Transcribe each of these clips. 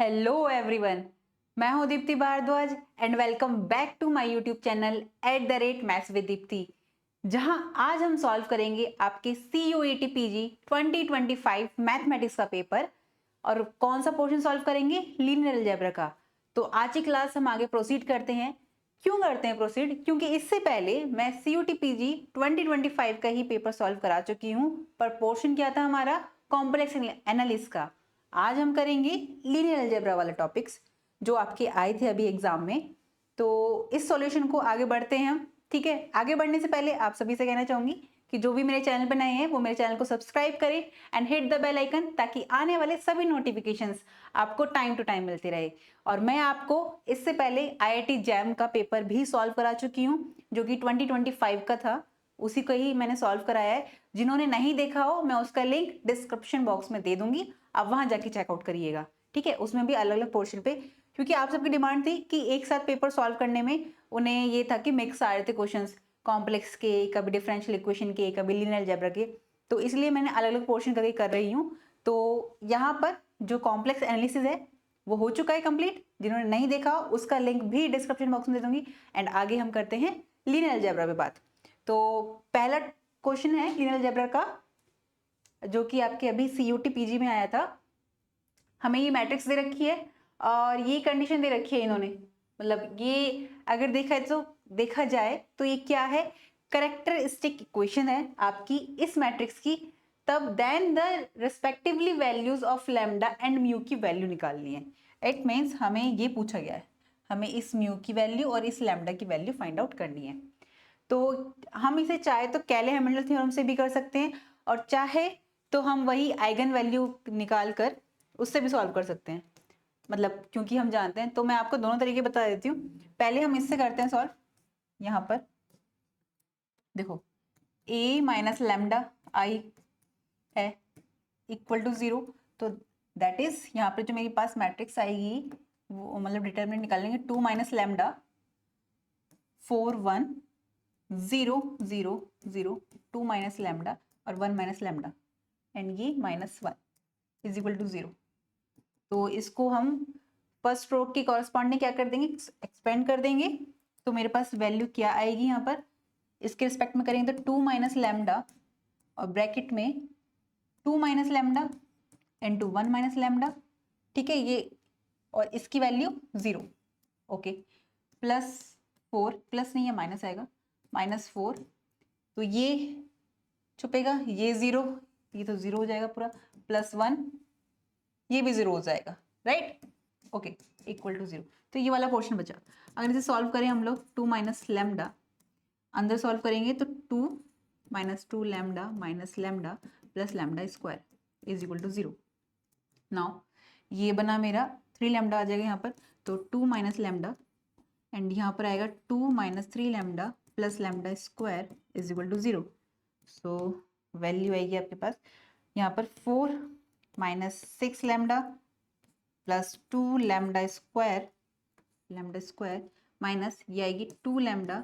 Hello everyone. मैं हूं Deepti Bhardwaj and welcome back to my YouTube channel @maths with Deepti, जहां आज हम सॉल्व करेंगे आपके CUET PG 2025 मैथमेटिक्स का पेपर। और कौन सा पोर्शन सॉल्व करेंगे? लीनियर अलजेब्रा का। तो आज की क्लास हम आगे प्रोसीड करते हैं। क्यों करते हैं प्रोसीड? क्योंकि इससे पहले मैं CUET PG 2025 का ही पेपर सॉल्व करा चुकी हूं, पर पोर्शन क्या था हमारा? कॉम्प्लेक्स एनालिसिस का। आज हम करेंगे लीनियर अलजेब्रा वाले टॉपिक्स जो आपके आए थे अभी एग्जाम में। तो इस सॉल्यूशन को आगे बढ़ते हैं हम। ठीक है, आगे बढ़ने से पहले आप सभी से कहना चाहूंगी कि जो भी मेरे चैनल पर नए हैं वो मेरे चैनल को सब्सक्राइब करें and hit the bell icon, ताकि आने वाले सभी नोटिफिकेशंस आपको टाइम टू टाइम मिलते रहे। और मैं आपको इससे पहले IIT जैम का पेपर भी सॉल्व करा चुकी हूँ, जो कि 2025 का था। उसी को ही मैंने सॉल्व कराया है। जिन्होंने नहीं देखा हो, मैं उसका लिंक डिस्क्रिप्शन बॉक्स में दे दूंगी, आप वहां जाके चेकआउट करिएगा। ठीक है, उसमें भी अलग अलग पोर्शन पे, क्योंकि आप सबकी डिमांड थी कि एक साथ पेपर सॉल्व करने में उन्हें ये था कि मिक्स आ रहे थे क्वेश्चंस, कॉम्प्लेक्स के, कभी डिफरेंशियल इक्वेशन के, कभी लीनियर अलजेब्रा के। तो इसलिए मैंने अलग अलग पोर्शन करके कर रही हूँ। तो यहाँ पर जो कॉम्प्लेक्स एनालिसिस है वो हो चुका है कंप्लीट। जिन्होंने नहीं देखा उसका लिंक भी डिस्क्रिप्शन बॉक्स में दे दूंगी। एंड आगे हम करते हैं लीनियर अलजेब्रा पे बात। तो पहला क्वेश्चन है लीनियर अलजेब्रा का, जो कि आपके अभी CUT PG में आया था। हमें ये मैट्रिक्स दे रखी है और ये कंडीशन दे रखी है इन्होंने। मतलब ये अगर देखा जाए तो ये क्या है? करेक्टरिस्टिक इक्वेशन है आपकी इस मैट्रिक्स की। तब then the respectively values of lambda and mu की वैल्यू निकालनी है। इट मीन्स हमें ये पूछा गया है, हमें इस म्यू की वैल्यू और इस लैम्डा की वैल्यू फाइंड आउट करनी है। तो हम इसे चाहे तो कैले हैमिल्टन थ्योरम से भी कर सकते हैं, और चाहे तो हम वही आइगन वैल्यू निकाल कर उससे भी सॉल्व कर सकते हैं। मतलब क्योंकि हम जानते हैं, तो मैं आपको दोनों तरीके बता देती हूँ। पहले हम इससे करते हैं सॉल्व। यहाँ पर देखो, a माइनस लैम्डा आई है इक्वल टू 0। तो दैट इज यहाँ पर जो मेरे पास मैट्रिक्स आएगी वो, मतलब डिटरमिनेंट निकालेंगे 2 माइनस लैम्डा 4 1 0 0 0 2 माइनस लैम्डा और 1 माइनस लैम्डा, एंड ये -1 इज इक्वल टू 0। तो इसको हम फर्स्ट रो के कॉरस्पॉन्डिंग क्या कर देंगे? एक्सपेंड कर देंगे। तो मेरे पास वैल्यू क्या आएगी यहाँ पर? इसके रिस्पेक्ट में करेंगे तो 2 माइनस लैम्डा और ब्रैकेट में 2 minus lambda into 1 minus lambda. ठीक है, ये और इसकी वैल्यू 0। ओके, +4, प्लस नहीं है माइनस आएगा, -4। तो ये छुपेगा, ये 0, ये तो 0 हो जाएगा पूरा, +1, ये भी 0 हो जाएगा, राइट? Okay, equal to 0। तो ये वाला पोर्शन बचा। अगर इसे सॉल्व करें हम लोग, 2 माइनस लैम्डा अंदर सॉल्व करेंगे तो 2 minus 2 lambda minus lambda plus lambda square is equal to 0। Now ये बना मेरा 3 लैम्डा आ जाएगा यहाँ पर, तो 2 माइनस लैम्डा एंड यहाँ पर आएगा 2 minus 3 lambda plus lambda square is equal to 0। So value आएगी आपके पास यहाँ पर 4 minus 6 lambda plus 2 lambda square minus ये आएगी 2 लैम्डा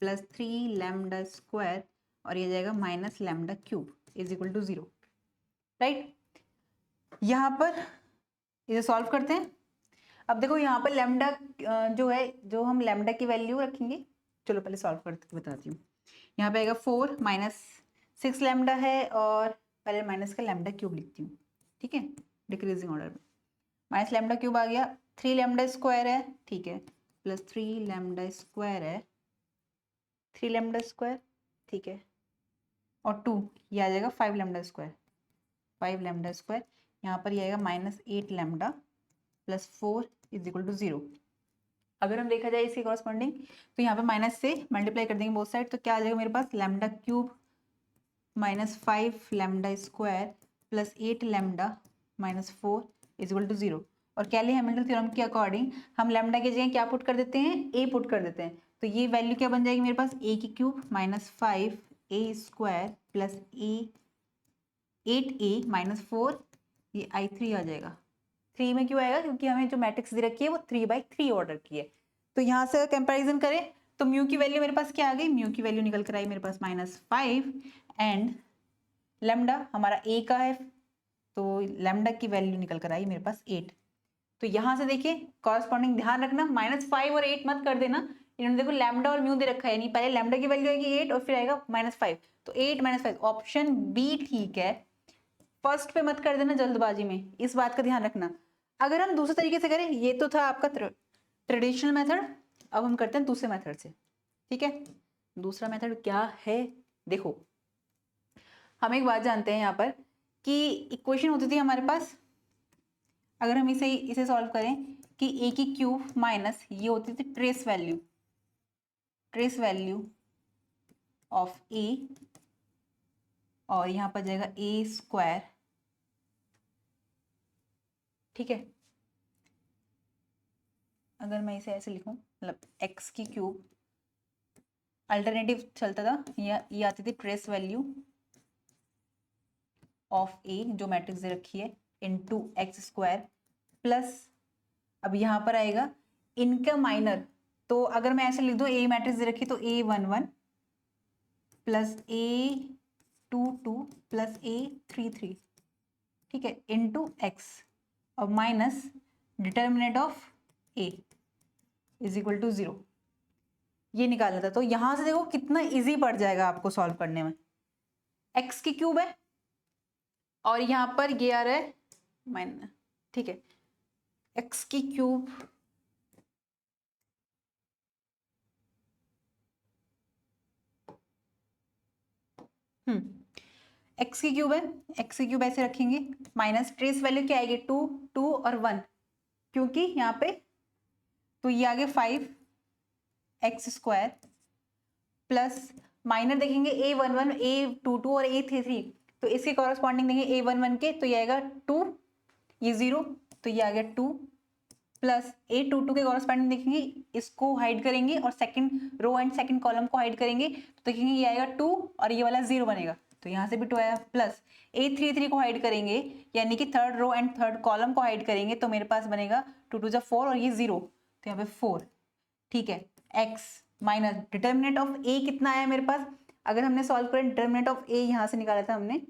प्लस 3 लैम्डा स्क्वायर और ये जाएगा minus lambda cube is equal to 0, right? यहाँ पर इसे सॉल्व करते हैं। अब देखो यहाँ पर लैम्डा जो है, जो हम लैम्डा की वैल्यू रखेंगे, चलो पहले सॉल्व करके बताती हूँ। यहाँ पे आएगा 4 माइनस 6 लैम्डा है, और पहले माइनस का लैम्डा क्यूब लिखती हूँ। ठीक है, डिक्रीजिंग ऑर्डर में। माइनस लैम्डा क्यूब आ गया, 3 लैम्डा स्क्वायर है, ठीक है, प्लस 3 लैम्डा स्क्वायर है, 3 लैम्डा स्क्वायर, ठीक है, और 2 ये आ जाएगा 5 लैम्डा स्क्वायर, 5 लैम्डा स्क्वायर। यहाँ पर ये आएगा -8 lambda plus 4 is equal to 0। अगर हम देखा जाए इसके कॉरस्पॉन्डिंग, तो यहाँ पे माइनस से मल्टीप्लाई कर देंगे बोथ साइड, तो क्या आ जाएगा मेरे पास? Lambda cube -5 lambda square plus 8 lambda -4 is equal to 0। और कैले हैमिल्टन थ्योरम के अकॉर्डिंग हम लैम्डा की जगह क्या पुट कर देते हैं? a पुट कर देते हैं। तो ये वैल्यू क्या बन जाएगी मेरे पास? a की cube -5 a square plus 8a -4, ये I3 आ जाएगा। 3 में क्यों आएगा? क्योंकि हमें जो मैट्रिक्स दे रखी है वो 3/3 ऑर्डर की है। तो यहाँ से कंपैरिजन करें तो म्यू की वैल्यू मेरे पास क्या आ गई? म्यू की वैल्यू निकल कर आई मेरे पास -5, एंड लैम्डा हमारा a का है, तो लैम्डा की वैल्यू निकल कर आई मेरे पास 8। तो यहाँ से देखिए कॉरस्पॉन्डिंग ध्यान रखना, -5 और 8 मत कर देना। इन्होंने देखो लैम्डा और म्यू दे रखा है, यानी पहले लैम्डा की वैल्यू आएगी 8 और फिर आएगा -5, तो 8 -5 ऑप्शन बी ठीक है। फर्स्ट पे मत कर देना जल्दबाजी में, इस बात का ध्यान रखना। अगर हम दूसरे तरीके से करें, ये तो था आपका ट्रेडिशनल मेथड, अब हम करते हैं दूसरे मेथड से, ठीक है। दूसरा मेथड क्या है, देखो हम एक बात जानते हैं यहाँ पर कि इक्वेशन होती थी हमारे पास, अगर हम इसे सॉल्व करें कि ए की क्यूब माइनस ये होती थी ट्रेस वैल्यू ऑफ ए, और यहाँ पर जाएगा ए स्क्वायर, ठीक है। अगर मैं इसे ऐसे लिखूं, मतलब एक्स की क्यूब, अल्टरनेटिव चलता था, ये आती थी ट्रेस वैल्यू ऑफ ए जो मैट्रिक्स दे रखी है इनटू एक्स स्क्वायर प्लस, अब यहाँ पर आएगा इनका माइनर, तो अगर मैं ऐसे लिख दूं ए मैट्रिक्स दे रखी तो A11 plus A22 plus A33, ठीक है, इनटू एक्स और minus determinant of A is equal to 0, ये निकालना था। तो यहां से देखो कितना इजी पड़ जाएगा आपको सॉल्व करने में। एक्स की क्यूब है और यहाँ पर ये आ रहा है माइनस, ठीक है, एक्स की क्यूब एक्स की क्यूब है, एक्स की क्यूब ऐसे रखेंगे, माइनस ट्रेस वैल्यू क्या आएगी 2 2 और 1, क्योंकि यहाँ पे तो ये आगे 5 एक्स स्क्वायर प्लस माइनर देखेंगे A11 A22 और A33, तो इसके कॉरस्पॉन्डिंग देखेंगे A11 के, तो ये आएगा 2, ये 0, तो ये आ गया 2 प्लस A22 के कॉरस्पॉन्डिंग देखेंगे, इसको हाइड करेंगे और second row and second column को हाइड करेंगे, तो देखेंगे ये आएगा 2 और ये वाला 0 बनेगा, तो यहाँ से भी 2 आया, प्लस A33 को हाइड करेंगे यानी कि third row and third column को हाइड करेंगे, तो मेरे पास बनेगा 2 2 4 और ये 0, तो यहाँ पे 4, ठीक है। x minus determinant of a कितना आया मेरे पास, अगर हमने सॉल्व करें डिटर्मिनेंट ऑफ a यहाँ से निकाला था हमने,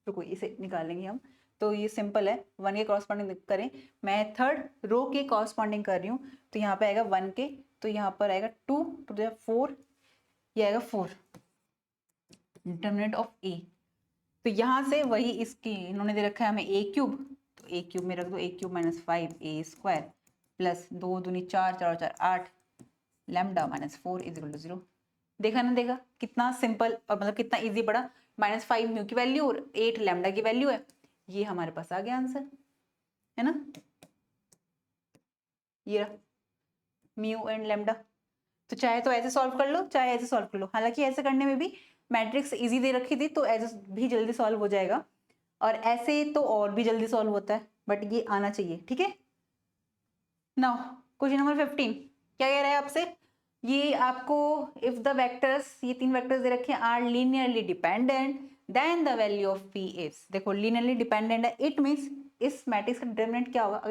रुको इसे निकालेंगे हम, तो ये सिंपल है, 1 के कॉरस्पॉन्डिंग करें, मैं थर्ड रो के कॉरस्पॉन्डिंग कर रही हूँ, तो यहाँ पे आएगा 1 के, तो यहाँ पर आएगा 2 2 4, ये आएगा 4 डिटर्मिनेंट ऑफ a, तो यहाँ से वही इसकी इन्होंने दे रखा है हमें a क्यूब, तो a क्यूब में रख दो, a cube minus 5 a square plus 2 दूनी 4 4 4 8 lambda minus 4 is equal to 0। देखा ना, देखा कितना सिंपल और मतलब कितना इजी पड़ा, -5 म्यू की वैल्यू और 8 लैम्डा की वैल्यू है, ये हमारे पास आ गया आंसर, है ना, ये म्यू एंड लैम्डा। तो चाहे तो ऐसे सॉल्व कर लो, चाहे ऐसे सॉल्व कर लो, हालांकि ऐसे करने में भी मैट्रिक्स इजी दे रखी थी तो ऐसे भी जल्दी सॉल्व हो जाएगा, और ऐसे तो और भी जल्दी सॉल्व होता है, बट ये आना चाहिए, ठीक है। नाउ क्वेश्चन नंबर 15 क्या कह रहा है आपसे, ये आपको इफ द वेक्टर्स, ये 3 वेक्टर्स दे रखे हैं, are linearly dependent then the value of P is, देखो लीनियरली डिपेंडेंट है, इट मींस इस मैट्रिक्स का डिटरमिनेंट क्या होगा,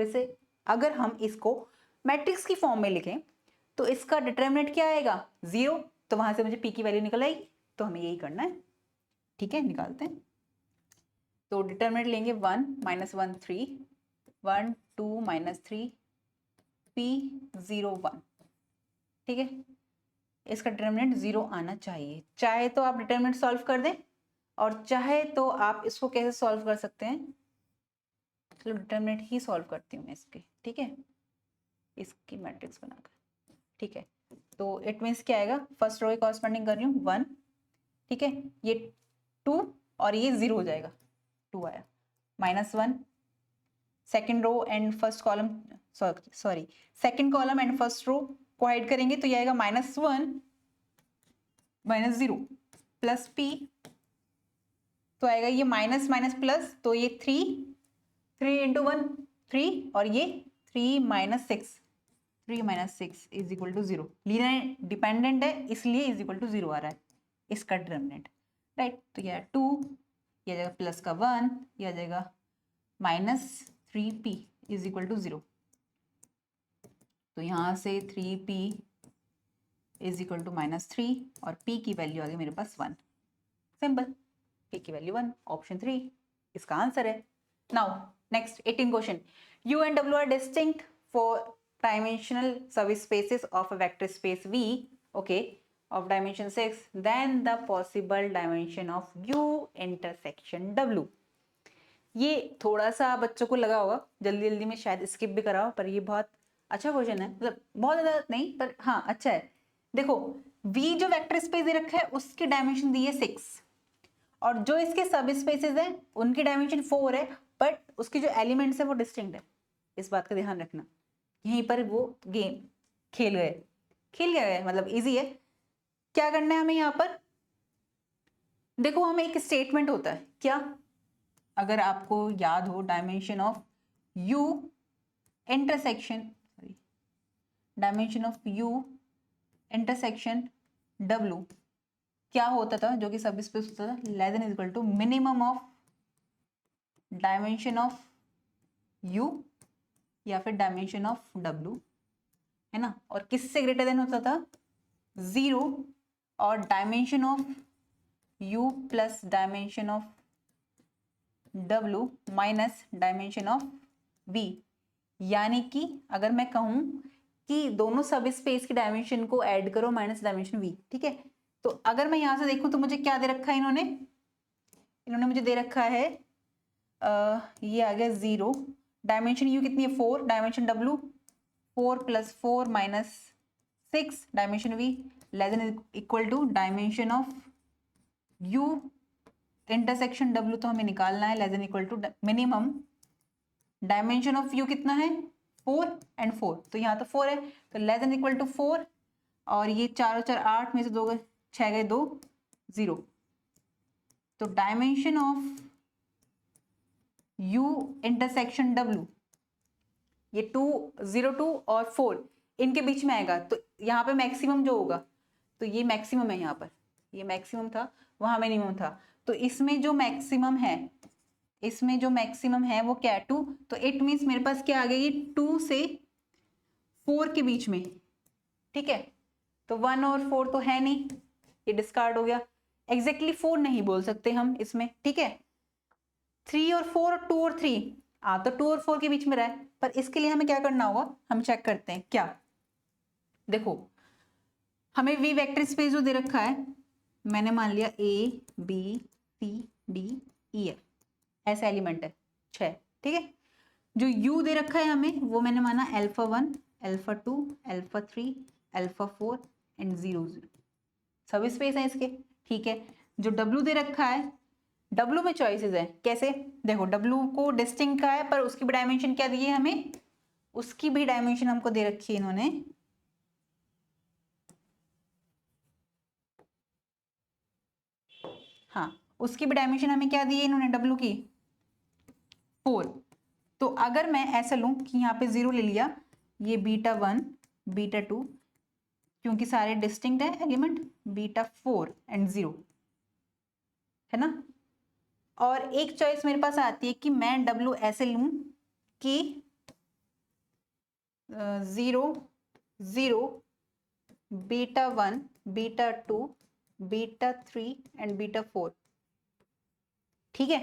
अगर हम इसको मैट्रिक्स की फॉर्म में लिखें तो इसका डिटरमिनेंट क्या आएगा 0, तो वहां से मुझे पी की वैल्यू निकल आएगी, तो हमें यही करना है, ठीक है, निकालते हैं। तो डिटरमिनेंट लेंगे 1 -1 3 1 2 -3 p 0 1, ठीक है, इसका डिटरमिनेंट 0 आना चाहिए, चाहे तो आप डिटरमिनेंट सॉल्व कर दें और चाहे तो आप इसको कैसे सॉल्व कर सकते हैं, चलो डिटरमिनेंट ही सॉल्व करती हूँ मैं इसके, ठीक है, इसकी मैट्रिक्स बनाकर, ठीक है। तो इट मीन्स क्या आएगा, फर्स्ट रो के कॉरस्पॉन्डिंग कर रही हूँ 1, ठीक है, ये 2 और ये 0 हो जाएगा, 2 आया, -1 second row and first column, sorry second column and first row को हाइड करेंगे, तो ये आएगा -1 -0 प्लस p, तो आएगा ये माइनस माइनस प्लस, तो ये 3 इंटू 1 3 और ये 3 - 6 is equal to 0, linear dependent है इसलिए इज इक्वल टू 0 आ रहा है इसका डिटरमिनेंट, राइट। तो यह 2, यह आ जाएगा प्लस का 1, यह आ जाएगा -3p इज इक्वल टू 0, तो यहाँ से 3p इज इक्वल टू -3 और p की वैल्यू आ गई मेरे पास 1, सिंपल, p की वैल्यू 1, ऑप्शन 3 इसका आंसर है। Now next 18 question, U and W are distinct for dimensional subspaces of a vector space V, okay, of dimension 6, then the possible dimension of U intersection W. ये थोड़ा सा बच्चों को लगा होगा, जल्दी जल्दी में शायद स्किप भी करा हो, पर ये बहुत अच्छा क्वेश्चन है, मतलब बहुत ज्यादा नहीं पर हाँ अच्छा है। देखो V जो वेक्टर स्पेस दे रखा है उसकी डायमेंशन दी है 6 और जो इसके सब स्पेसेस हैं उनकी डायमेंशन 4 है, बट उसके जो एलिमेंट्स है वो डिस्टिंक्ट है। इस बात का ध्यान रखना, यहीं पर वो गेम खेल गए मतलब इजी है। क्या करना है हमें यहाँ पर, देखो हमें एक स्टेटमेंट होता है क्या, अगर आपको याद हो, dimension of U intersection W क्या होता था, जो कि सब स्पेस होता था, less than equal to minimum of dimension of U या फिर डायमेंशन ऑफ W, है ना। और किससे ग्रेटर देन होता था, 0 और dimension of U plus dimension of W minus dimension of V। यानी कि अगर मैं कहूं कि दोनों सब स्पेस की डायमेंशन को ऐड करो माइनस डायमेंशन V, ठीक है। तो अगर मैं यहां से देखूं तो मुझे क्या दे रखा है, इन्होंने मुझे दे रखा है ये आ गया 0, डायमेंशन U कितनी है 4, dimension W 4 plus 4 minus 6, dimension V less than equal to dimension of U intersection W, तो हमें निकालना है less than equal to minimum dimension of U कितना है 4 एंड 4, तो यहाँ तो 4 है तो लेस देन इक्वल टू 4 और ये 4 और 4 8 में से 2 गए 6 गए 2 0, तो dimension of U intersection W ये 2 0 2 और 4 इनके बीच में आएगा, तो यहाँ पे मैक्सिमम जो होगा, तो ये मैक्सिमम है, यहाँ पर ये मैक्सिमम था वहां मिनिमम था, तो इसमें जो मैक्सिमम है वो क्या है 2, तो इट मीन्स मेरे पास क्या आ गई 2 से 4 के बीच में, ठीक है। तो 1 और 4 तो है नहीं, ये डिस्कार्ड हो गया, एग्जैक्टली 4 नहीं बोल सकते हम इसमें, ठीक है। 3 और 4 और 2 और 3 तो 2 और 4 के बीच में रहा है, पर इसके लिए हमें क्या करना होगा, हम चेक करते हैं क्या। देखो हमें V वेक्टर स्पेस जो दे रखा है, मैंने मान लिया A B C D E F ऐसा एलिमेंट है 6, ठीक है। जो U दे रखा है हमें वो मैंने माना alpha 1 alpha 2 alpha 3 alpha 4 and 0 0, सब स्पेस है इसके, ठीक है। जो W दे रखा है, W में चॉइसेस है, कैसे, देखो W को डिस्टिंक्ट का है पर उसकी भी डायमेंशन क्या दी है हमें, उसकी भी डायमेंशन हमको दे रखी है इन्होंने, हाँ उसकी भी डायमेंशन हमें क्या दी है इन्होंने W की 4। तो अगर मैं ऐसा लूं कि यहाँ पे 0 ले लिया, ये बीटा 1 बीटा 2, क्योंकि सारे डिस्टिंक्ट है एलिमेंट, बीटा 4 एंड 0, है ना। और एक चॉइस मेरे पास आती है कि मैं W ऐसे लूं कि 0 0 beta 1 beta 2 beta 3 and beta 4, ठीक है।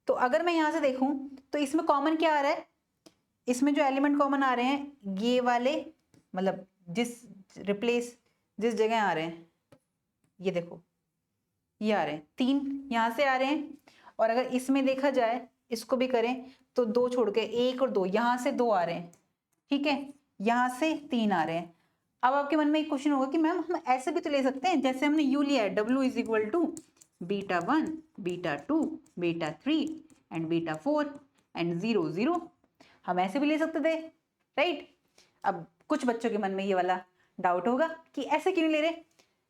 तो अगर मैं यहां से देखूं तो इसमें कॉमन क्या आ रहा है, इसमें जो एलिमेंट कॉमन आ रहे हैं ये वाले, मतलब जिस जगह आ रहे हैं, ये देखो ये आ रहे हैं 3 यहां से आ रहे हैं, और अगर इसमें देखा जाए इसको भी करें तो 2 छोड़ के 1 और 2 यहां से 2 आ रहे हैं, ठीक है, यहां से 3 आ रहे हैं। अब आपके मन में एक क्वेश्चन होगा कि मैम हम ऐसे भी तो ले सकते हैं, जैसे हमने U लिया है W is equal to beta 1 beta 2 beta 3 and beta 4 and 0 0, हम ऐसे भी ले सकते थे, राइट। अब कुछ बच्चों के मन में ये वाला डाउट होगा कि ऐसे क्यों नहीं ले रहे,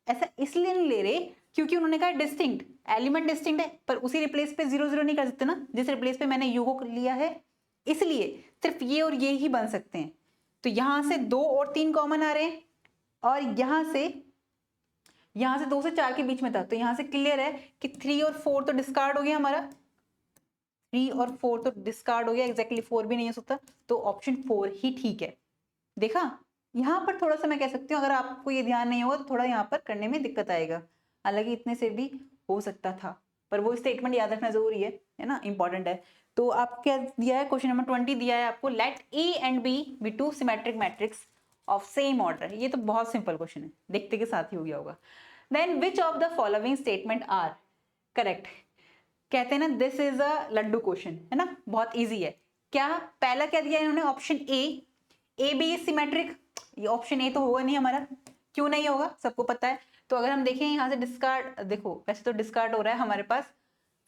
ऐसा इसलिए नहीं ले रहे क्योंकि उन्होंने कहा डिस्टिंक्ट एलिमेंट डिस्टिंक्ट है, पर उसी रिप्लेस पे 0 0 नहीं कर सकते ना, जिस रिप्लेस पे मैंने U को लिया है, इसलिए सिर्फ ये और ये ही बन सकते हैं। तो यहां से 2 और 3 कॉमन आ रहे हैं, और यहां से 2 से 4 के बीच में था, तो यहां से क्लियर है कि 3 और 4 तो डिस्कार्ड हो गया हमारा, 3 और 4 तो डिस्कार्ड हो गया, एग्जैक्टली 4 भी नहीं हो सकता, तो ऑप्शन 4 ही ठीक है। देखा, यहाँ पर थोड़ा सा मैं कह सकती हूँ अगर आपको ये ध्यान नहीं होगा तो थोड़ा यहाँ पर करने में दिक्कत आएगा, हालांकि इतने से भी हो सकता था, पर वो स्टेटमेंट याद रखना जरूरी है ना, इंपॉर्टेंट है। तो आप क्या दिया है, क्वेश्चन नंबर 20 दिया है आपको, let A and B be two symmetric matrix of same order. ये तो बहुत सिंपल क्वेश्चन है, देखते के साथ ही हो गया होगा। Then which of the following statement are correct. कहते हैं ना this is a laddu question, है ना, बहुत इजी है। क्या पहला क्या दिया इन्होंने, option A B is symmetric. ये ऑप्शन ए तो होगा नहीं हमारा, क्यों नहीं होगा, सबको पता है। तो अगर हम देखें यहाँ से डिस्कार्ड, देखो वैसे तो डिस्कार्ड हो रहा है हमारे पास,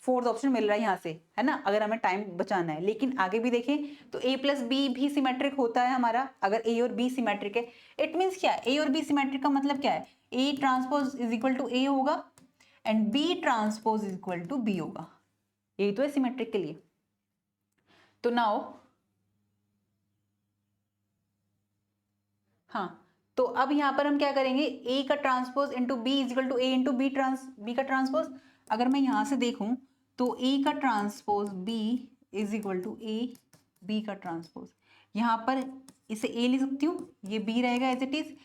फोर्थ ऑप्शन मिल रहा है यहाँ से, है ना, अगर हमें टाइम बचाना है। लेकिन आगे भी देखें तो a प्लस बी भी सिमेट्रिक होता है हमारा, अगर a और b सिमेट्रिक है। इट मीन्स क्या, a और b सिमेट्रिक का मतलब क्या है, a transpose is equal to a होगा and b transpose is equal to b होगा। यही तो है सिमेट्रिक के लिए। तो नाउ हाँ, तो अब यहाँ पर हम क्या करेंगे, a का transpose into B is equal to A into B B का ट्रांसपोज। अगर मैं यहाँ से देखूं तो a का transpose b is equal to A B का ट्रांसपोज। यहाँ पर इसे a लिख सकती हूँ, ये b रहेगा एज इट इज,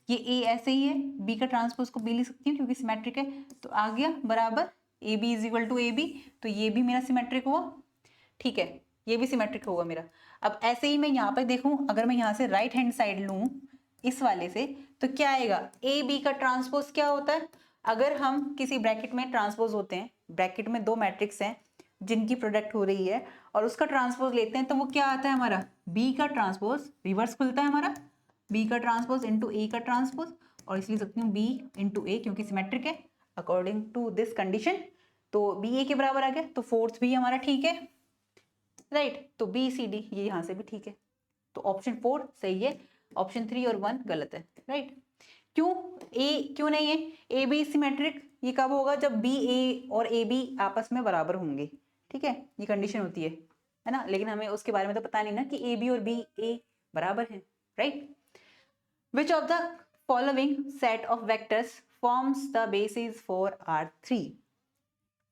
ये a ऐसे ही है, b का ट्रांसपोज को b लिख सकती हूँ क्योंकि सिमेट्रिक है। तो आ गया बराबर A B is equal to A B, तो ये भी मेरा सिमेट्रिक हुआ, ठीक है, ये भी सिमेट्रिक होगा मेरा। अब ऐसे ही मैं यहाँ पर देखूं, अगर मैं यहाँ से राइट हैंड साइड लूं इस वाले से, तो क्या आएगा, ए बी का ट्रांसपोज क्या होता है, अगर हम किसी ब्रैकेट में ट्रांसपोज होते हैं, ब्रैकेट में दो मैट्रिक्स हैं जिनकी प्रोडक्ट हो रही है और उसका ट्रांसपोज लेते हैं, तो वो क्या आता है हमारा, बी का ट्रांसपोज, रिवर्स खुलता है हमारा, बी का ट्रांसपोज इंटू ए का ट्रांसपोज, और इसलिए सकती हूँ बी इंटू ए क्योंकि सिमेट्रिक है अकॉर्डिंग टू दिस कंडीशन। तो बी ए के बराबर आ गया, तो फोर्थ भी हमारा ठीक है, राइट। तो बी सी डी ये यहाँ से भी ठीक है, तो ऑप्शन 4 सही है, ऑप्शन 3 और 1 गलत है, राइट। क्यों ए क्यों नहीं है, ए बी सिमेट्रिक ये कब होगा, जब बी ए और ए बी आपस में बराबर होंगे, ठीक है, ये कंडीशन होती है ना। लेकिन हमें उसके बारे में तो पता नहीं ना कि ए बी और बी ए बराबर है, right. Which of the following set of vectors forms the basis for R3।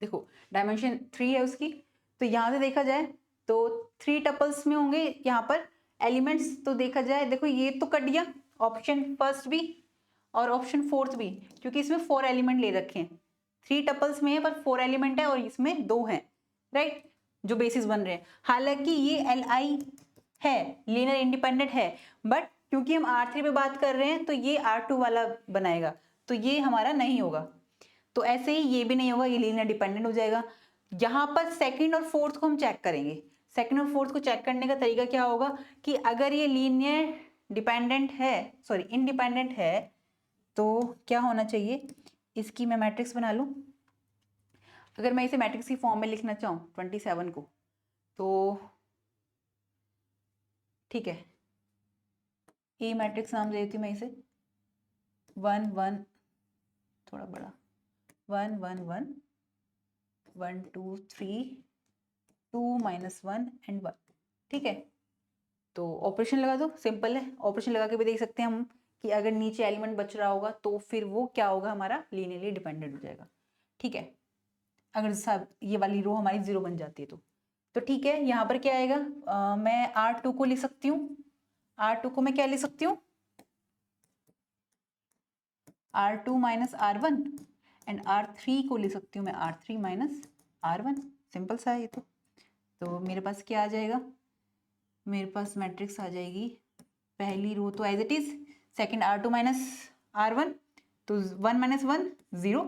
देखो डायमेंशन 3 है उसकी, तो यहाँ से देखा जाए तो 3 टपल्स में होंगे यहाँ पर एलिमेंट्स। तो देखा जाए, देखो ये तो कट गया, ऑप्शन फर्स्ट भी और ऑप्शन फोर्थ भी, क्योंकि इसमें 4 एलिमेंट ले रखे हैं, 3 टपल्स में है पर 4 एलिमेंट है और इसमें 2 हैं, राइट, जो बेसिस बन रहे हैं। हालांकि ये Li है, लीनियर इंडिपेंडेंट है, बट क्योंकि हम R3 पे बात कर रहे हैं तो ये R2 वाला बनाएगा, तो ये हमारा नहीं होगा। तो ऐसे ही ये भी नहीं होगा, ये लीनियर डिपेंडेंट हो जाएगा। यहाँ पर सेकंड और फोर्थ को हम चेक करेंगे। सेकंड और फोर्थ को चेक करने का तरीका क्या होगा कि अगर ये लीनियर डिपेंडेंट है, सॉरी इंडिपेंडेंट है, तो क्या होना चाहिए, इसकी मैं मैट्रिक्स बना लूँ। अगर मैं इसे मैट्रिक्स की फॉर्म में लिखना चाहूँ 27 को, तो ठीक है, ए मैट्रिक्स नाम दे देती हूँ मैं इसे, 1 1 थोड़ा बड़ा, 1 1 1 1 2 3 2 -1 एंड 1, ठीक है। तो ऑपरेशन लगा दो, सिंपल है, ऑपरेशन लगा के भी देख सकते हैं हम कि अगर नीचे एलिमेंट बच रहा होगा तो फिर वो क्या होगा, हमारा लीनियरली डिपेंडेंट हो जाएगा, ठीक है। अगर सब ये वाली रो हमारी 0 बन जाती है तो ठीक है। यहाँ पर क्या आएगा, मैं R2 को लिख सकती हूँ, R2 को मैं क्या लिख सकती हूँ, R2 minus R1 and R3 को लिख सकती हूँ मैं R3 माइनस R1, सिंपल सा है ये तो मेरे पास क्या आ जाएगा, मेरे पास मैट्रिक्स आ जाएगी, पहली रो तो as it is, second R2 minus R1, तो 1 माइनस 1 0,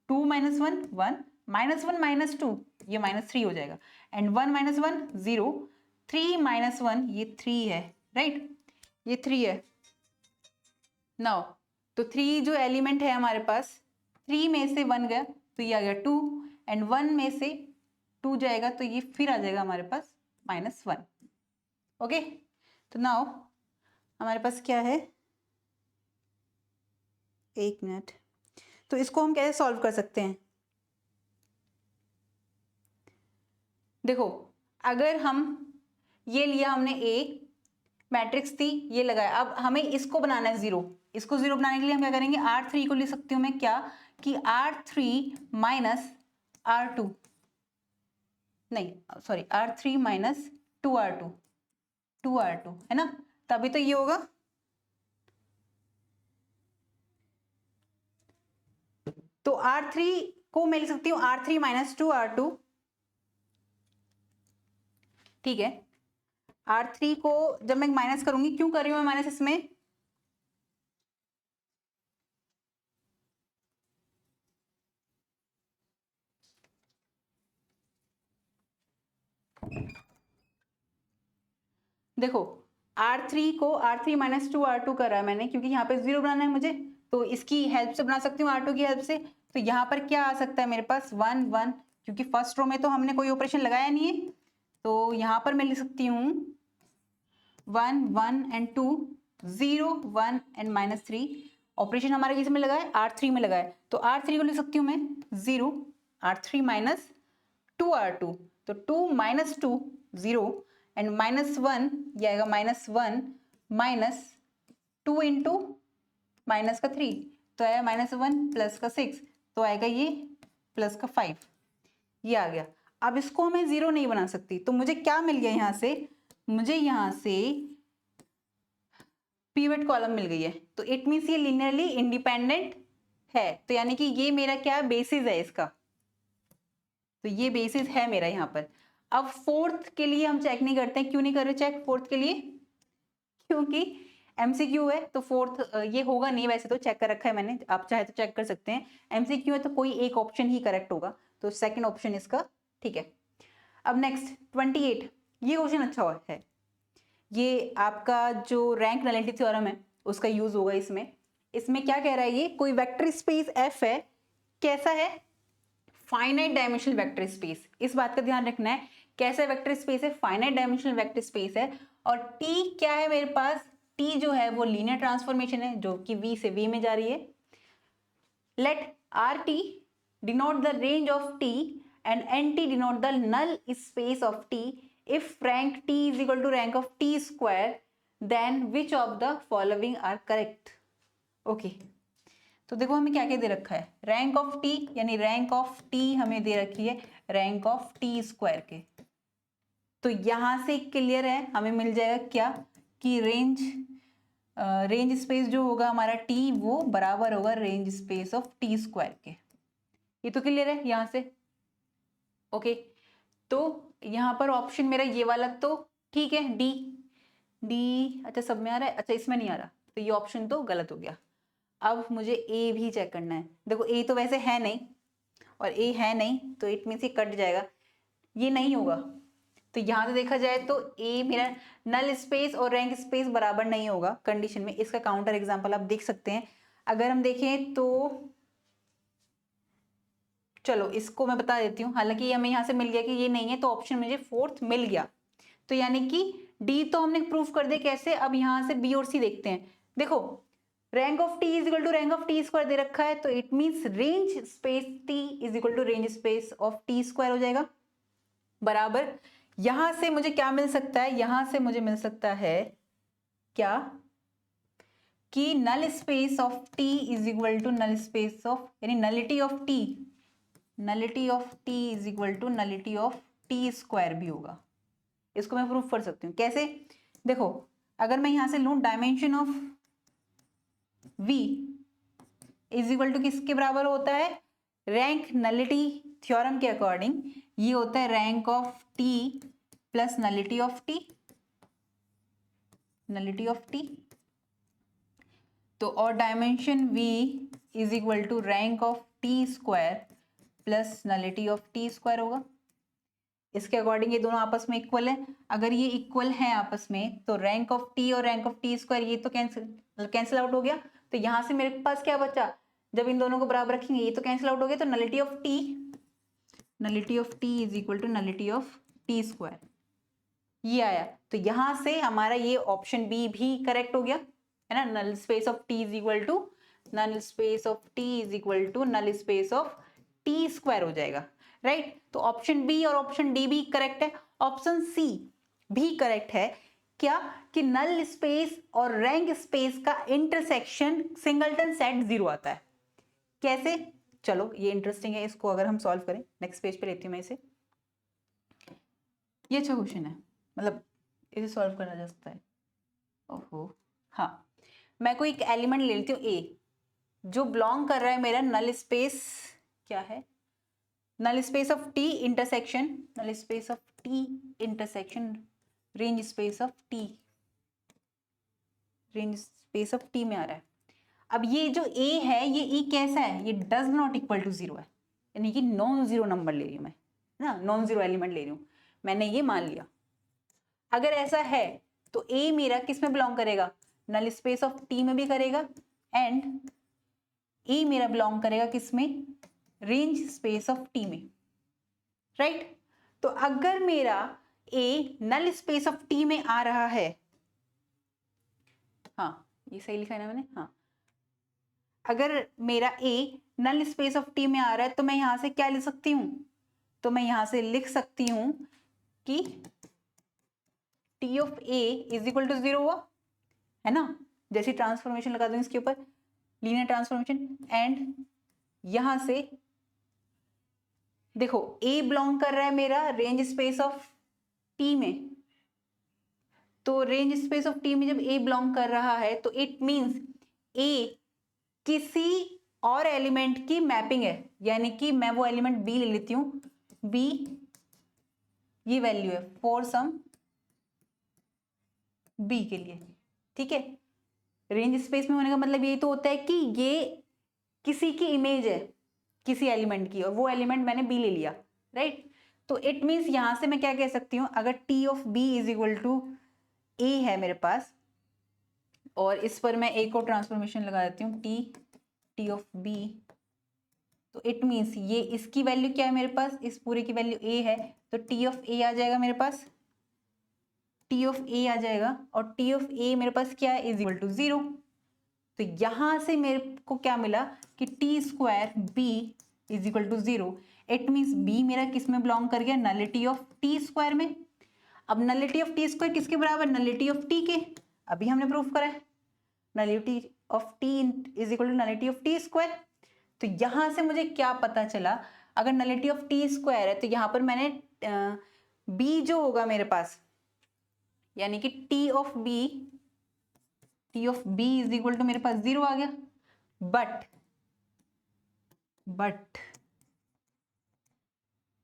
2 माइनस 1 1, -1 -2 ये -3 हो जाएगा, एंड 1 माइनस 1 0, 3 माइनस 1 ये 3 है, राइट, ये 3 है। नाउ तो 3 जो एलिमेंट है हमारे पास, 3 में से 1 गया तो ये आ गया 2, एंड 1 में से 2 जाएगा तो ये फिर आ जाएगा हमारे पास -1, ओके। तो नाउ हमारे पास क्या है, एक मिनट, तो इसको हम कैसे सॉल्व कर सकते हैं। देखो अगर हम ये लिया हमने ए मैट्रिक्स थी, ये लगाया, अब हमें इसको बनाना है 0, इसको 0 बनाने के लिए हम क्या करेंगे, R3 को लिख सकती हूँ मैं क्या कि R3 माइनस R2, नहीं sorry R3 minus 2R2, 2R2 है ना, तभी तो ये होगा। तो R3 को मैं लिख सकती हूँ R3 माइनस 2R2, ठीक है। R3 को जब मैं माइनस करूंगी, क्यों कर रही हूँ मैं माइनस इसमें, देखो R3 को R3 माइनस 2R2 करा है मैंने, क्योंकि यहाँ पे 0 बनाना है मुझे, तो इसकी हेल्प से बना सकती हूँ, R2 की हेल्प से। तो यहाँ पर क्या आ सकता है मेरे पास 1 1, क्योंकि फर्स्ट रो में तो हमने कोई ऑपरेशन लगाया नहीं है, तो यहाँ पर मैं लिख सकती हूँ 1 1 एंड 2, 0 1 एंड माइनस 3। ऑपरेशन हमारे किस में लगा है, R3 में लगा है, तो R3 को लिख सकती हूँ मैं 0 R3 माइनस 2R2, तो 2 माइनस 2 0 एंड माइनस 1, ये आएगा माइनस 1 माइनस 2 इंटू माइनस का 3, तो आएगा माइनस 1 प्लस का 6, तो आएगा ये प्लस का 5, ये आ गया। अब इसको मैं 0 नहीं बना सकती, तो मुझे क्या मिल गया यहाँ से, मुझे यहाँ से पिवट कॉलम मिल गई है, तो इट मीन्स ये लिनियरली इंडिपेंडेंट है, तो यानी कि ये मेरा क्या बेसिस है इसका, तो ये बेसिस है मेरा यहाँ पर। अब फोर्थ के लिए हम चेक नहीं करते हैं, क्यों नहीं कर रहे चेक फोर्थ के लिए, क्योंकि एमसीक्यू है, तो फोर्थ ये होगा नहीं, वैसे तो चेक कर रखा है मैंने, आप चाहे तो चेक कर सकते हैं। एमसीक्यू है तो कोई एक ऑप्शन ही करेक्ट होगा, तो सेकंड ऑप्शन इसका ठीक है। अब नेक्स्ट 28, ये क्वेश्चन अच्छा है, ये आपका जो रैंक नलिटी थ्योरम है उसका यूज होगा इसमें। इसमें क्या कह रहा है, ये कोई वेक्टर स्पेस एफ है, कैसा है, फाइनाइट डायमेंशनल वेक्टर स्पेस, इस बात का ध्यान रखना है, कैसा वेक्टर स्पेस है, फाइनाइट डायमेंशनल वेक्टर स्पेस है, और टी क्या है मेरे पास, टी जो है वो लीनियर ट्रांसफॉर्मेशन है, जो कि वी से वी में जा रही है। Let R T denote the range of T and N T denote the null space of T, if rank T is equal to rank of T square, then which of the following are correct. Okay, तो देखो हमें क्या क्या दे रखा है, rank of T, यानी rank of T हमें दे रखी है रैंक ऑफ टी स्क्वायर के, तो यहां से क्लियर है, हमें मिल जाएगा क्या कि रेंज स्पेस जो होगा हमारा टी वो बराबर होगा range space of T square के, ये तो क्लियर है यहां से। ओके, तो यहाँ पर ऑप्शन मेरा ये वाला तो ठीक है, डी डी, अच्छा सब में आ रहा है, अच्छा इसमें नहीं आ रहा, तो ये ऑप्शन तो गलत हो गया। अब मुझे ए भी चेक करना है, देखो ए तो वैसे है नहीं, और ए है नहीं तो इट मीन्स ये कट जाएगा, ये नहीं होगा, तो यहां से देखा जाए तो ए मेरा नल स्पेस और रैंक स्पेस बराबर नहीं होगा कंडीशन में। इसका काउंटर एग्जांपल आप देख सकते हैं, अगर हम देखें तो चलो इसको मैं बता देती हूँ, हालांकि हमें यहाँ से मिल गया कि ये नहीं है, तो ऑप्शन मुझे फोर्थ मिल गया, तो यानी कि डी तो हमने प्रूफ कर दिया, कैसे, अब यहाँ से बी और सी देखते हैं। देखो rank of T is equal to rank of T square दे रखा है, तो it means range space T is equal to range space of T square हो जाएगा, बराबर। यहां से मुझे क्या मिल सकता है, यहां से मुझे मिल सकता है क्या कि null space of T is equal to null space of, यानी nullity of T, nullity of T is equal to nullity of T square भी होगा। इसको मैं प्रूफ कर सकती हूँ, कैसे, देखो अगर मैं यहां से लूं dimension of v is equal to किसके बराबर होता है, रैंक नलिटी थ्योरम के अकॉर्डिंग ये होता है rank of T plus nullity of T, nullity of T, तो और dimension v is equal to rank of T square plus nullity of T square होगा। इसके अकॉर्डिंग ये दोनों आपस में इक्वल है, अगर ये इक्वल है आपस में तो रैंक ऑफ टी और रैंक ऑफ टी स्क्वायर ये तो कैंसिल आउट हो गया, तो यहां से मेरे पास क्या बचा, जब इन दोनों को बराबर रखेंगे ये तो कैंसिल आउट हो गया, तो nullity of T is equal to nullity of T square, ये आया, तो यहां से हमारा ये ऑप्शन बी भी करेक्ट हो गया, है ना, null space of T is equal to null space of T is equal to null space of T square हो जाएगा, राइट। तो ऑप्शन बी और ऑप्शन डी भी करेक्ट है, ऑप्शन सी भी करेक्ट है, क्या कि नल स्पेस और रैंक स्पेस का इंटरसेक्शन सिंगलटन सेट 0 आता है, कैसे, चलो ये इंटरेस्टिंग है, इसको अगर हम सॉल्व करें, नेक्स्ट पेज पे लेती हूँ मैं इसे, ये अच्छा क्वेश्चन है, मतलब इसे सॉल्व करा जा सकता है। ओहो हाँ, मैं कोई एक एलिमेंट ले लेती हूँ ए, जो बिलोंग कर रहा है मेरा नल स्पेस क्या है, null space of T intersection, null space of T intersection range space of T, range space of T में आ रहा है। अब ये जो ए है ये ई कैसा है, ये does not equal to zero है, यानी कि नॉन जीरो नंबर ले रही हूँ मैं ना, नॉन जीरो एलिमेंट ले रही हूँ, मैंने ये मान लिया। अगर ऐसा है तो ए मेरा किस में बिलोंग करेगा, नल स्पेस ऑफ टी में भी करेगा, एंड ए मेरा बिलोंग करेगा किस में, रेंज स्पेस ऑफ टी में, राइट। तो अगर मेरा ए नल स्पेस ऑफ टी में आ रहा है, हाँ ये सही लिखा है ना मैंने, हाँ, अगर मेरा ए नल स्पेस ऑफ टी में आ रहा है तो मैं यहां से क्या लिख सकती हूं, तो मैं यहां से लिख सकती हूं कि T of A is equal to zero हुआ, है ना, जैसी ट्रांसफॉर्मेशन लगा दूं इसके ऊपर, लीनियर ट्रांसफॉर्मेशन, एंड यहां से देखो ए बिलोंग कर रहा है मेरा रेंज स्पेस ऑफ टी में, तो रेंज स्पेस ऑफ टी में जब ए बिलोंग कर रहा है तो इट मींस ए किसी और एलिमेंट की मैपिंग है, यानी कि मैं वो एलिमेंट बी ले लेती हूँ, बी ये वैल्यू है फॉर सम बी के लिए, ठीक है। रेंज स्पेस में होने का मतलब यही तो होता है कि ये किसी की इमेज है किसी एलिमेंट की, और वो एलिमेंट मैंने बी ले लिया, राइट। तो इट मीन्स यहां से मैं क्या कह सकती हूँ, अगर T of B is equal to A है मेरे पास, और इस पर मैं ए को ट्रांसफॉर्मेशन लगा देती हूँ टी ऑफ बी, तो इट मीन्स ये इसकी वैल्यू क्या है मेरे पास, इस पूरे की वैल्यू ए है, तो टी ऑफ ए आ जाएगा मेरे पास, टी ऑफ ए आ जाएगा, और टी ऑफ ए मेरे पास क्या है, इज इक्वल टू जीरो। तो यहां से मेरे को क्या मिला कि T square B is equal to zero, it means B मेरा किस में बिलोंग कर गया, नलिटी ऑफ टी स्क्वायर में। अब नलिटी ऑफ टी स्क्वायर किसके बराबर, नलिटी ऑफ टी के, अभी हमने प्रूफ करा है, nullity of T is equal to nullity of T square. तो यहां से मुझे क्या पता चला, अगर नलिटी ऑफ टी स्क्वायर है तो यहां पर मैंने बी जो होगा मेरे पास, यानी कि T of B is equal to मेरे पास जीरो आ गया, बट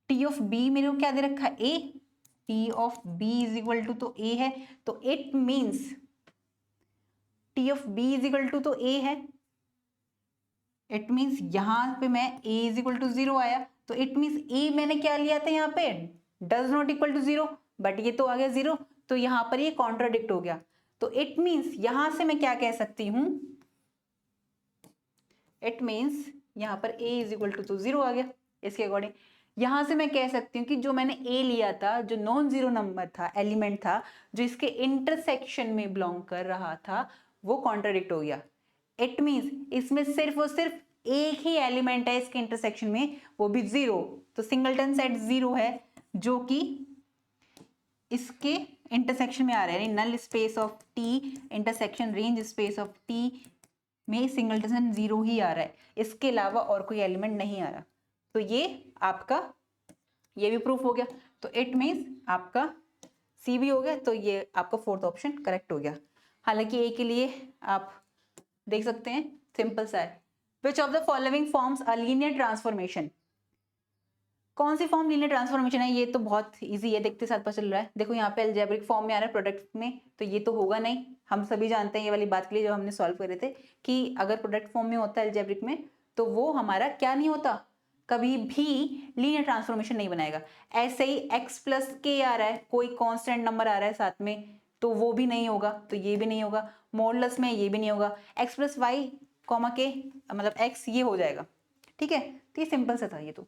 टी ऑफ बी मेरे को क्या दे रखा है, A, T of B is equal to तो ए है, तो it means T of B is equal to तो ए है, इट मीन्स यहां पे मैं a is equal to zero आया, तो इट मीन्स a मैंने क्या लिया था यहाँ पे, does not equal to zero, but ये तो आ गया जीरो, तो यहां पर ये कॉन्ट्राडिक्ट हो गया। तो इट मीन्स यहां से मैं क्या कह सकती हूं, इट मीन्स यहां पर a इज इक्वल टू तो जीरो आ गया, इसके अकॉर्डिंग यहां से मैं कह सकती हूँ कि जो मैंने a लिया था, जो नॉन जीरो नंबर था, एलिमेंट था, जो इसके इंटरसेक्शन में बिलोंग कर रहा था, वो कॉन्ट्राडिक्ट हो गया। इट मीन्स इसमें सिर्फ और सिर्फ एक ही एलिमेंट है इसके इंटरसेक्शन में, वो भी जीरो, तो सिंगलटन सेट जीरो है जो कि इसके इंटरसेक्शन में आ रहा है, यानी null space of T intersection range space of T में सिंगलटन जीरो ही आ रहा है, इसके अलावा और कोई एलिमेंट नहीं आ रहा। तो ये आपका ये भी प्रूफ हो गया, तो इट मीन्स आपका सी भी हो गया, तो ये आपका फोर्थ ऑप्शन करेक्ट हो गया। हालांकि ए के लिए आप देख सकते हैं सिंपल सा है, विच of the following forms a linear transformation, कौन सी फॉर्म लीनियर ट्रांसफॉर्मेशन है, ये तो बहुत इजी है, देखते साथ पता चल रहा है। देखो यहाँ पे अलजेब्रिक फॉर्म में आ रहा है प्रोडक्ट में, तो ये तो होगा नहीं, हम सभी जानते हैं ये वाली बात के लिए, जो हमने सॉल्व करे थे कि अगर प्रोडक्ट फॉर्म में होता है अलजेब्रिक में तो वो हमारा क्या नहीं होता, कभी भी लीनियर ट्रांसफॉर्मेशन नहीं बनाएगा। ऐसे ही x प्लस के आ रहा है, कोई कांस्टेंट नंबर आ रहा है साथ में, तो वो भी नहीं होगा, तो ये भी नहीं होगा, मॉडुलस में ये भी नहीं होगा, x प्लस वाई कॉमा के मतलब x ये हो जाएगा, ठीक है। तो ये सिंपल सा था ये तो।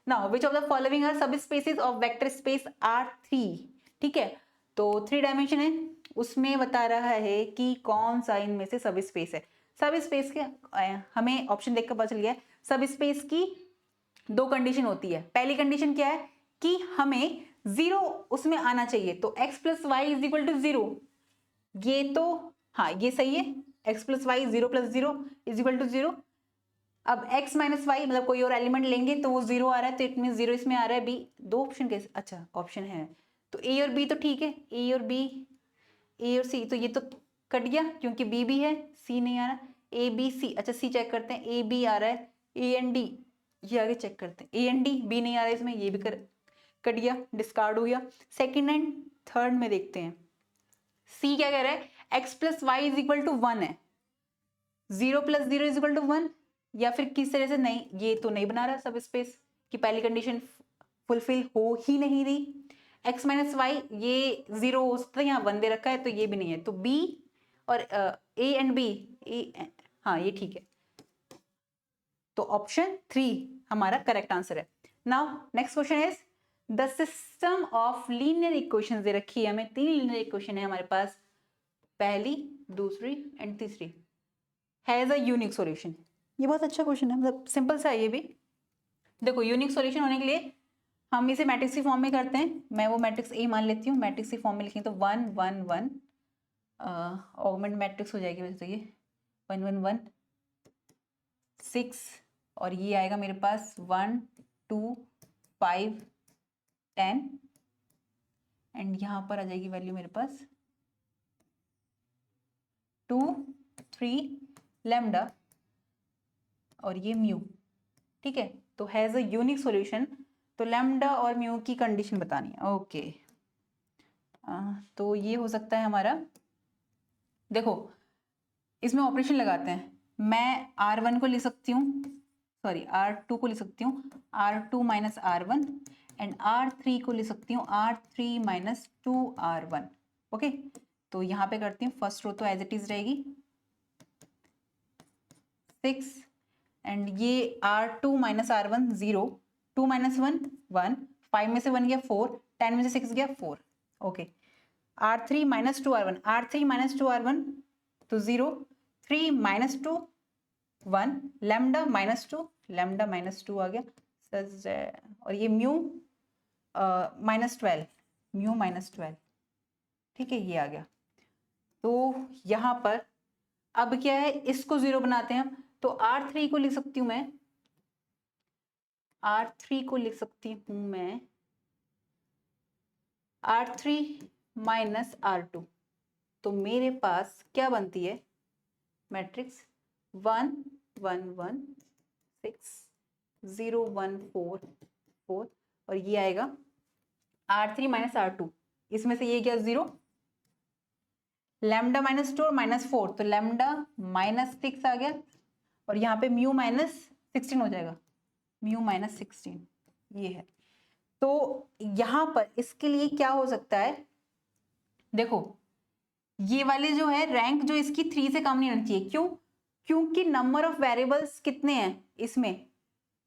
Now which of the following are subspaces of vector space R3, ठीक है, तो 3 डायमेंशन है, उसमें बता रहा है कि कौन सा इनमें से सब स्पेस है। सब स्पेस के हमें ऑप्शन देखकर पता चल गया, सब स्पेस की दो कंडीशन होती है। पहली कंडीशन क्या है कि हमें जीरो उसमें आना चाहिए, तो x plus Y is equal to zero, ये तो हाँ ये सही है, x plus Y zero plus zero is equal to zero. अब x माइनस वाई मतलब कोई और एलिमेंट लेंगे तो वो जीरो आ रहा है, तो इट मीन जीरो इसमें आ रहा है, बी दो ऑप्शन कैसे, अच्छा ऑप्शन है, तो ए और बी तो ठीक है, ए और बी, ए और सी, तो ये तो कट गया क्योंकि बी है, सी नहीं आ रहा, ए बी सी, अच्छा सी चेक करते हैं, ए बी आ रहा है, ए एंड डी, ये आगे चेक करते हैं, ए एंड डी, बी नहीं आ रहा इसमें, ये भी कट गया, डिस्कार्ड हो गया। सेकंड एंड थर्ड में देखते हैं, सी क्या कह रहा है, X plus Y is equal to 1 है, 0 प्लस 0 इज इक्वल टू 1, या फिर किस तरह से, नहीं ये तो नहीं बना रहा सब स्पेस की पहली कंडीशन फुलफिल हो ही नहीं रही। एक्स माइनस वाई ये 0 हो सकता है, यहाँ 1 दे रखा है तो ये भी नहीं है, तो बी और ए एंड बी, हाँ ये ठीक है, तो ऑप्शन 3 हमारा करेक्ट आंसर है। Now next question is the system of linear equations दे रखी है हमें, 3 लीनियर इक्वेशन है हमारे पास, पहली, दूसरी एंड तीसरी, हैज अ यूनिक सॉल्यूशन। ये बहुत अच्छा क्वेश्चन है, मतलब सिंपल सा है ये भी। देखो यूनिक सॉल्यूशन होने के लिए हम इसे मैट्रिक्स की फॉर्म में करते हैं, मैं वो मैट्रिक्स ए मान लेती हूँ, मैट्रिक्स की फॉर्म में लिखें तो 1 1 1, ऑगमेंट मैट्रिक्स हो जाएगी वैसे, तो ये 1 1 1 6, और ये आएगा मेरे पास 1 2 5 10, एंड यहाँ पर आ जाएगी वैल्यू मेरे पास 2 3 लैम्डा, और ये म्यू, ठीक है। तो हैज अ यूनिक सॉल्यूशन, तो लैम्डा और म्यू की कंडीशन बतानी है, ओके। तो ये हो सकता है हमारा, देखो इसमें ऑपरेशन लगाते हैं, मैं R1 को लिख सकती हूँ, सॉरी R2 को लिख सकती हूँ R2 minus R1, and R3 को लिख सकती हूँ R3 माइनस 2R1, ओके। तो यहाँ पे करती हूँ, फर्स्ट रो तो एज इट इज रहेगी 6, एंड ये R2 माइनस R1 0, 2 माइनस 1 1, 5 में से 1 गया 4, 10 में से 6 गया 4, okay. R3 minus 2R1, R3 minus 2R1 तो 0, 3 minus 2 1, lambda minus 2, lambda minus 2 आ गया, और ये म्यू माइनस 12, म्यू माइनस 12, ठीक है, ये आ गया। तो यहाँ पर अब क्या है, इसको 0 बनाते हैं हम, तो R3 को लिख सकती हूँ मैं, R3 को लिख सकती हूँ मैं R3 माइनस R2, तो मेरे पास क्या बनती है मैट्रिक्स 1 1 1 6 0 1 4 4, और ये आएगा R3 माइनस R2, इसमें से ये क्या 0, लैम्डा माइनस 2 और माइनस 4, तो लैम्डा माइनस 6 आ गया, और यहाँ पे म्यू माइनस 16 हो जाएगा, म्यू माइनस 16 ये है। तो यहाँ पर इसके लिए क्या हो सकता है, देखो ये वाले जो है रैंक जो इसकी 3 से कम नहीं होनी चाहिए, क्यों, क्योंकि नंबर ऑफ वेरिएबल्स कितने हैं इसमें,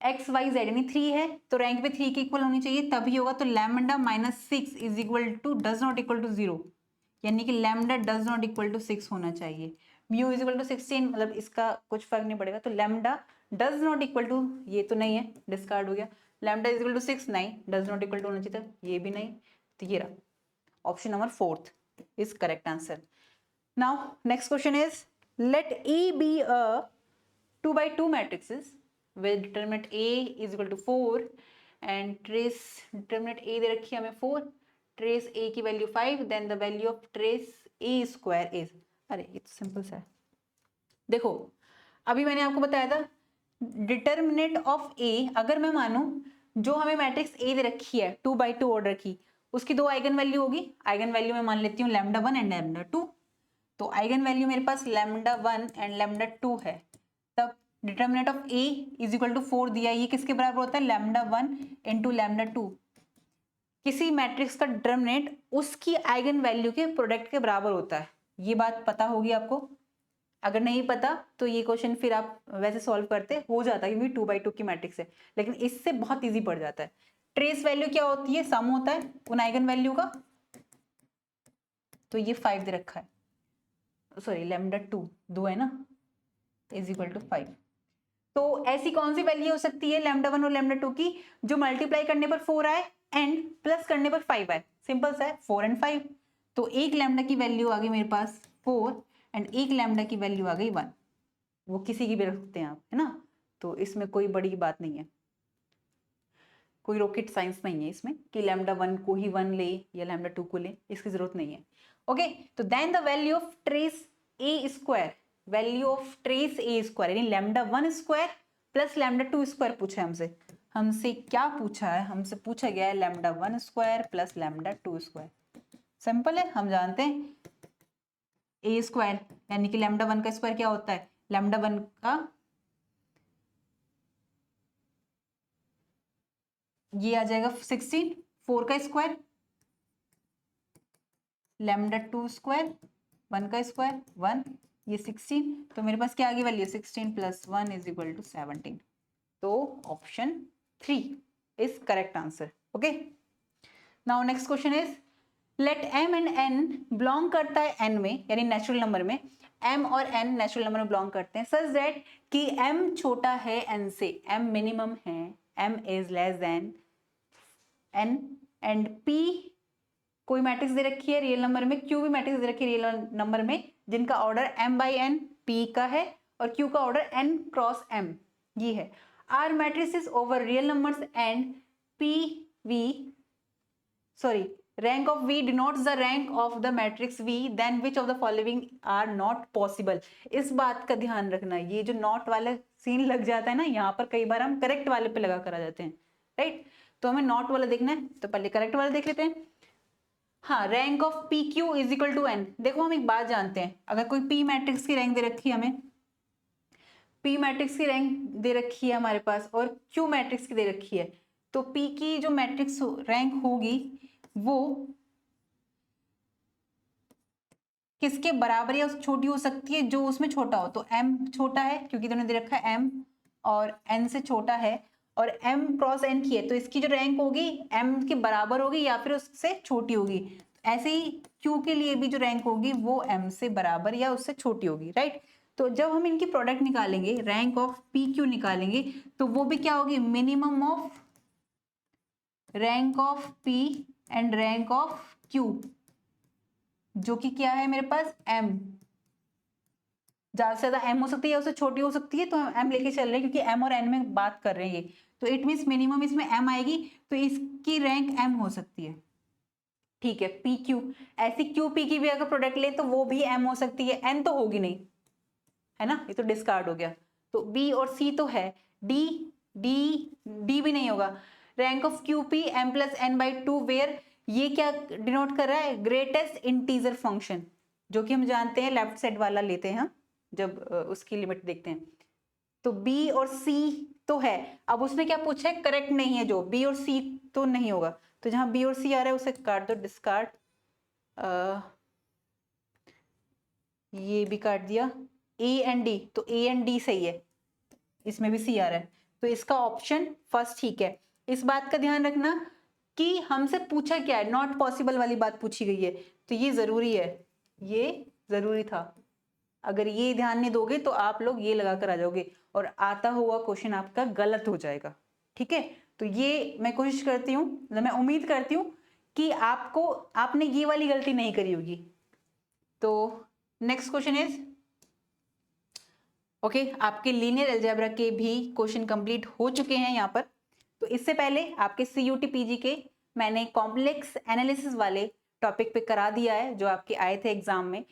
एक्स वाई जेड यानी 3 है, तो रैंक पे 3 के इक्वल होनी चाहिए, तभी होगा। तो lambda minus 6 is equal to does not equal to 0, यानी कि lambda does not equal to 6 होना चाहिए, म्यू इज इक्वल टू 16, मतलब इसका कुछ फर्क नहीं पड़ेगा, तो lambda does not equal to, ये तो नहीं है, डिस्कार्ड हो गया, लैम्डा इज इक्वल टू 6 नहीं, डज नॉट इक्वल टू होना चाहिए था, ये भी नहीं, तो ये रहा option number 4 is correct answer. Now next question is let E be a 2x2 matrices with determinant A is equal to 4 and trace determinant A दे रखी है हमें 4, trace A की value 5, then the value of trace A square is, अरे ये तो simple सा है। देखो अभी मैंने आपको बताया था डिटर्मिनेंट ऑफ A, अगर मैं मानूं जो हमें मैट्रिक्स A दे रखी है 2x2 ऑर्डर की, उसकी 2 आइगन वैल्यू होगी, आइगन वैल्यू मैं मान लेती हूँ लैम्डा 1 एंड लैम्डा 2, तो आइगन वैल्यू मेरे पास लैम्डा 1 एंड लैम्डा 2 है, तब determinant of A is equal to 4 दिया, ये किसके बराबर होता है, लैम्डा 1 इंटू लैम्डा 2, किसी मैट्रिक्स का डिटर्मिनेंट उसकी आइगन वैल्यू के प्रोडक्ट के बराबर होता है, ये बात पता होगी आपको। अगर नहीं पता तो ये क्वेश्चन फिर आप वैसे सॉल्व करते हो जाता है, क्योंकि 2x2 की मैट्रिक्स है, लेकिन इससे बहुत इजी पड़ जाता है। ट्रेस वैल्यू क्या होती है, सम होता है उन आइगन वैल्यू का, तो ये 5 दे रखा है, सॉरी लैम्डा 2 है ना, इज इक्वल टू 5, तो ऐसी कौन सी वैल्यू हो सकती है लैम्डा 1 और लैम्डा 2 की जो मल्टीप्लाई करने पर 4 आए एंड प्लस करने पर 5 आए, सिंपल सा है 4 एंड 5, तो एक लैम्डा की वैल्यू आ गई मेरे पास 4 एंड एक लैम्डा की वैल्यू आ गई 1, वो किसी की भी रख सकते हैं आप, है ना, तो इसमें कोई बड़ी बात नहीं है, कोई रॉकेट साइंस नहीं है इसमें कि लैम्डा 1 को ही 1 ले या लैम्डा 2 को ले, इसकी जरूरत नहीं है। ओके, तो then the value of trace A square, value of trace A square यानी lambda 1 square plus lambda 2 square पूछा है हमसे। हमसे क्या पूछा है? हमसे पूछा गया है lambda 1 square plus lambda 2 square. Simple है, हम जानते हैं ए स्क्वायर यानी कि लैम्डा 1 का स्क्वायर क्या होता है? लैम्डा 1 का ये आ जाएगा 16, 4 का स्क्वायर, लैम्डा 2 स्क्वायर, 1 का स्क्वायर 1, ये 16, तो मेरे पास क्या आ गई value? 16 plus 1 is equal to 17। तो option 3 is correct answer. Okay, now next question is let m and n belong करता है n में, यानी नेचुरल नंबर में m और n नेचुरल नंबर में बिलोंग करते हैं सच दैट कि m छोटा है n से, m मिनिमम है, m is less than n and p कोई मैट्रिक्स दे रखी है रियल नंबर में, q भी मैट्रिक्स दे रखी है रियल नंबर में जिनका order m by n p का है और q का ऑर्डर n क्रॉस m ये है। Are matrices over real numbers and pv sorry rank of v denotes the rank of the matrix v, then which of the following are not possible। इस बात का ध्यान रखना, ये जो नॉट वाला सीन लग जाता है ना, यहाँ पर कई बार हम करेक्ट वाले पे लगा कर आ जाते हैं, राइट? तो हमें नॉट वाला देखना है, तो पहले करेक्ट वाला देख लेते हैं। हाँ, rank of P Q is equal to N. देखो हम एक बात जानते हैं, अगर कोई पी मैट्रिक्स की रैंक दे रखी है हमें, पी मैट्रिक्स की रैंक दे रखी है हमारे पास और क्यू मैट्रिक्स की दे रखी है, तो पी की जो मैट्रिक्स रैंक होगी वो किसके बराबर या छोटी हो सकती है? जो उसमें छोटा हो। तो m छोटा है क्योंकि तुमने दे रखा है m और n से छोटा है और m क्रॉस n की है, तो इसकी जो रैंक होगी m के बराबर होगी या फिर उससे छोटी होगी। ऐसे ही q के लिए भी जो रैंक होगी वो m से बराबर या उससे छोटी होगी, राइट? तो जब हम इनकी प्रोडक्ट निकालेंगे, रैंक ऑफ पी क्यू निकालेंगे, तो वो भी क्या होगी? Minimum of rank of p and rank of q, जो कि क्या है मेरे पास m। ज्यादा से ज्यादा m हो सकती है या उससे छोटी हो सकती है, तो हम m लेके चल रहे हैं क्योंकि m और n में बात कर रहे हैं ये, तो इट मीन्स मिनिमम इसमें m आएगी, तो इसकी रैंक m हो सकती है, ठीक है? पी क्यू, ऐसी क्यू पी की भी अगर प्रोडक्ट ले तो वो भी m हो सकती है, n तो होगी नहीं, है ना? ये तो डिस्कार्ड हो गया। तो b और c तो है, d d भी नहीं होगा। Rank of Q P m plus n by 2 where, ये क्या डिनोट कर रहा है? ग्रेटेस्ट इंटीजर फंक्शन, जो कि हम जानते हैं लेफ्ट साइड वाला लेते हैं हम जब उसकी लिमिट देखते हैं। तो b और c तो है, अब उसने क्या पूछा है? करेक्ट नहीं है, जो b और c तो नहीं होगा, तो जहां b और c आ रहा है उसे काट दो, डिस्कार्ड, ये भी काट दिया। a एंड d, तो a एंड d सही है, इसमें भी c आ रहा है, तो इसका ऑप्शन फर्स्ट ठीक है। इस बात का ध्यान रखना कि हमसे पूछा क्या है, नॉट पॉसिबल वाली बात पूछी गई है, तो ये जरूरी है, ये जरूरी था। अगर ये ध्यान नहीं दोगे तो आप लोग ये लगा कर आ जाओगे और आता हुआ क्वेश्चन आपका गलत हो जाएगा, ठीक है? तो ये मैं कोशिश करती हूँ, मैं उम्मीद करती हूँ कि आपने ये वाली गलती नहीं करी होगी। तो नेक्स्ट क्वेश्चन इज ओके, आपके लीनियर अलजेब्रा के भी क्वेश्चन कंप्लीट हो चुके हैं यहाँ पर। तो इससे पहले आपके CUT PG के मैंने कॉम्प्लेक्स एनालिसिस वाले टॉपिक पे करा दिया है, जो आपके आए थे एग्जाम में।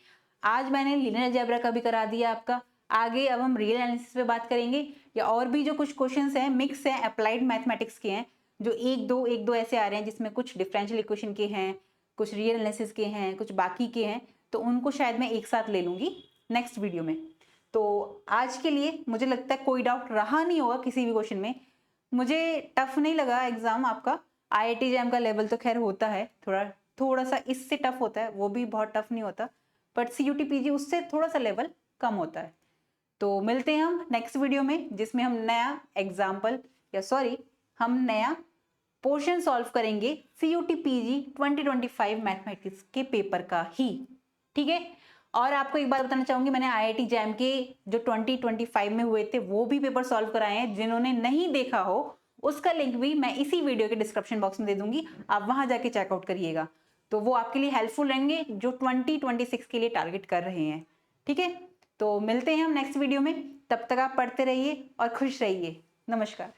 आज मैंने लीनियर अलजेब्रा का भी करा दिया आपका। आगे अब हम रियल एनालिसिस पे बात करेंगे, या और भी जो कुछ क्वेश्चंस हैं मिक्स हैं, अप्लाइड मैथमेटिक्स के हैं, जो एक दो ऐसे आ रहे हैं जिसमें कुछ डिफरेंशियल इक्वेशन के हैं, कुछ रियल एनालिसिस के हैं, कुछ बाकी के हैं, तो उनको शायद मैं एक साथ ले लूंगी नेक्स्ट वीडियो में। तो आज के लिए मुझे लगता है कोई डाउट रहा नहीं होगा किसी भी क्वेश्चन में। मुझे टफ नहीं लगा एग्जाम आपका। IIT JAM का लेवल तो खैर होता है, थोड़ा सा इससे टफ होता है, वो भी बहुत टफ नहीं होता, बट CUT PG उससे थोड़ा सा लेवल कम होता है। तो मिलते हैं हम नेक्स्ट वीडियो में, जिसमें हम नया एग्जाम्पल हम नया पोर्शन सॉल्व करेंगे CUT PG 2025 मैथमेटिक्स के पेपर का ही, ठीक है? और आपको एक बात बताना चाहूंगी, मैंने IIT JAM के जो 2025 में हुए थे वो भी पेपर सॉल्व कराए हैं। जिन्होंने नहीं देखा हो उसका लिंक भी मैं इसी वीडियो के डिस्क्रिप्शन बॉक्स में दे दूंगी, आप वहां जाके चेकआउट करिएगा, तो वो आपके लिए हेल्पफुल रहेंगे जो 2026 के लिए टारगेट कर रहे हैं, ठीक है? तो मिलते हैं हम नेक्स्ट वीडियो में, तब तक आप पढ़ते रहिए और खुश रहिए। नमस्कार।